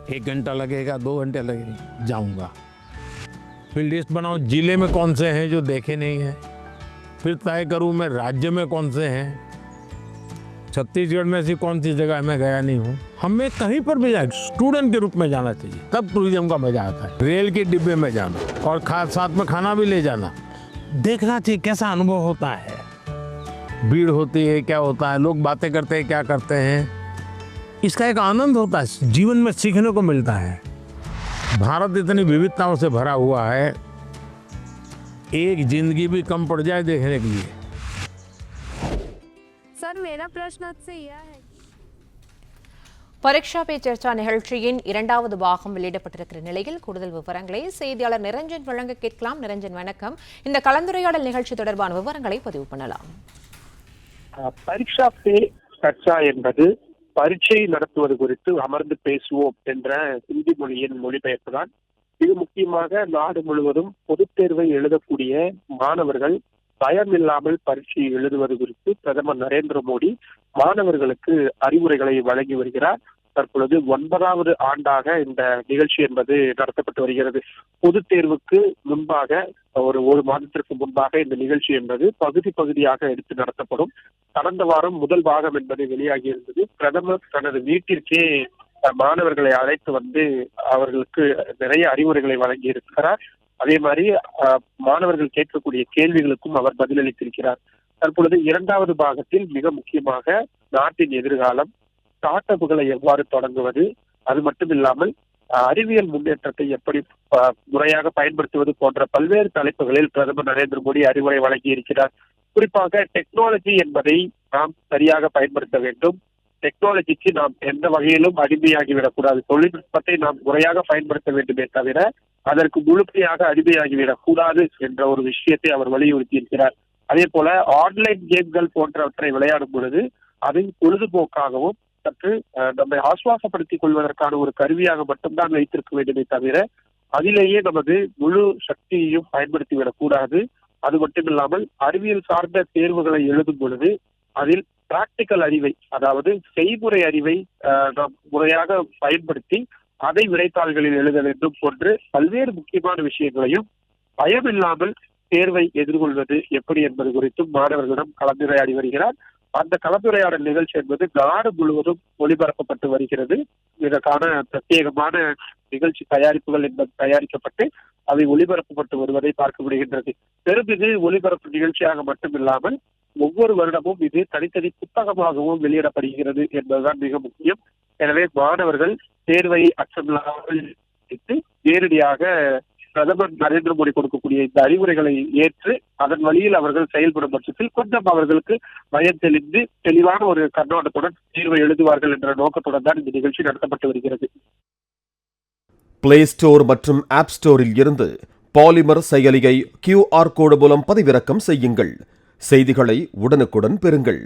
1 घंटा लगेगा, 2 घंटे लगेंगे, जाऊंगा। फिर लिस्ट बनाओ जिले में कौन से हैं जो देखे नहीं हैं, फिर तय करूं मैं राज्य में कौन से हैं, छत्तीसगढ़ में ऐसी कौन सी जगह मैं गया नहीं हूँ। हमें कहीं पर भी जाए स्टूडेंट के रूप में जाना चाहिए, तब टूरिज्म का मजा आता है। रेल के डिब्बे में जाना और साथ में खाना भी ले जाना, देखना चाहिए कैसा अनुभव होता है, भीड़ होती है, क्या होता है, लोग बातें करते हैं, क्या करते हैं, इसका एक आनंद होता है, जीवन में सीखने को मिलता है। भारत इतनी विविधताओं से भरा हुआ है, एक जिंदगी भी कम पड़ जाए देखने के लिए। सर मेरा प्रश्न आपसे यह है, பரீட்சா பே சர்ச்சா நிகழ்ச்சியின் 2வது பாகம் வெளியிடப்பட்டிருக்கிற நிலையில் கூடுதல் விவரங்களை செய்தியாளர் நிரஞ்சன் வழங்க கேட்கலாம். நிரஞ்சன் வணக்கம். இந்த கலந்துரையாடல் நிகழ்ச்சி தொடர்பான விவரங்களை பதிவு பண்ணலாம். பரீட்சா பே சர்ச்சா என்பது பரீட்சை நடத்துவது குறித்து அமர்ந்து பேசுவோம் என்ற ஹிந்தி மொழியின் மொழிபெயர்ப்பு தான். இது முக்கியமாக நாடு முழுவதும் பொதுத் தேர்வை எழுதக்கூடிய மாணவர்கள் பயம் இல்லாமல் பரீட்சை எழுதுவது குறித்து பிரதமர் நரேந்திர மோடி மாணவர்களுக்கு அறிவுரைகளை வழங்கி வருகிறார். தற்பொழுது 9வது ஆண்டாக இந்த நிகழ்ச்சி என்பது நடத்தப்பட்டு வருகிறது. பொதுத் தேர்வுக்கு முன்பாக ஒரு மாதத்திற்கு முன்பாக இந்த நிகழ்ச்சி என்பது பகுதியாக எடுத்து நடத்தப்படும். கடந்த வாரம் முதல் பாகம் என்பது வெளியாகி இருந்தது. பிரதமர் தனது வீட்டிற்கே மாணவர்களை அழைத்து வந்து அவர்களுக்கு நிறைய அறிவுரைகளை வழங்கி இருக்கிறார். அதே மாதிரி மாணவர்கள் கேட்கக்கூடிய கேள்விகளுக்கும் அவர் பதிலளித்திருக்கிறார். தற்பொழுது 2வது பாகத்தில் மிக முக்கியமாக நாட்டின் எதிர்காலம், ஸ்டார்ட் அப்புகளை எவ்வாறு தொடங்குவது, அது மட்டும் இல்லாமல் அறிவியல் முன்னேற்றத்தை எப்படி முறையாக பயன்படுத்துவது போன்ற பல்வேறு தலைப்புகளில் பிரதமர் நரேந்திர மோடி அறிவுரை வழங்கி இருக்கிறார். குறிப்பாக டெக்னாலஜி என்பதை நாம் சரியாக பயன்படுத்த வேண்டும். டெக்னாலஜிக்கு நாம் எந்த வகையிலும் அடிமையாகிவிடக்கூடாது. தொழில்நுட்பத்தை நாம் முறையாக பயன்படுத்த வேண்டுமே தவிர அதற்கு முழுமையாக அடிமையாகிவிடக் கூடாது என்ற ஒரு விஷயத்தை அவர் வலியுறுத்தி இருக்கிறார். அதே போல ஆன்லைன் கேம்கள் போன்றவற்றை விளையாடும் பொழுது அதை பொழுதுபோக்காகவும் சற்று நம்மை ஆசுவாசப்படுத்திக் கொள்வதற்கான ஒரு கருவியாக மட்டும்தான் வைத்திருக்க வேண்டுமே தவிர அதிலேயே நமது முழு சக்தியையும் பயன்படுத்திவிடக் கூடாது. அது மட்டுமில்லாமல் அறிவியல் சார்ந்த தேர்வுகளை எழுதும் பொழுது அதில் பிராக்டிக்கல் அறிவை, அதாவது செய்முறை அறிவை நாம் முறையாக பயன்படுத்தி அதை விடைத்தாள்களில் எழுத வேண்டும் போன்று பல்வேறு முக்கியமான விஷயங்களையும் பயமில்லாமல் தேர்வை எதிர்கொள்வது எப்படி என்பது குறித்தும் மாணவர்களிடம் கலந்துரையாடி வருகிறார். அந்த கலந்துரையாடல் நிகழ்ச்சி என்பது நாடு முழுவதும் ஒளிபரப்பப்பட்டு வருகிறது. இதற்கான பிரத்யேகமான நிகழ்ச்சி தயாரிப்புகள் என்பது தயாரிக்கப்பட்டு அவை ஒளிபரப்பப்பட்டு வருவதை பார்க்க முடிகின்றது. பெரும் இது ஒளிபரப்பு நிகழ்ச்சியாக மட்டுமில்லாமல் ஒவ்வொரு வருடமும் இது தனித்தனி புத்தகமாகவும் வெளியிடப்படுகிறது என்பதுதான் மிக முக்கியம். எனவே மாணவர்கள் தேர்வை அச்சமில்லாமல் நேரடியாக பிரதமர் நரேந்திர மோடி கொடுக்கக்கூடிய இந்த அறிவுரைகளை ஏற்று அதன் வழியில் அவர்கள் செயல்படும் பட்சத்தில் கொஞ்சம் அவர்களுக்கு பயம் தெளிந்து தெளிவான ஒரு கண்ணோட்டத்துடன் தேர்வை எழுதுவார்கள் என்ற நோக்கத்துடன் தான் இந்த நிகழ்ச்சி நடத்தப்பட்டு வருகிறது. பிளே ஸ்டோர் மற்றும் ஆப் ஸ்டோரில் இருந்து பாலிமர் செயலியை QR கோடு மூலம் பதிவிறக்கம் செய்யுங்கள். செய்திகளை உடனுக்குடன் பெறுங்கள்.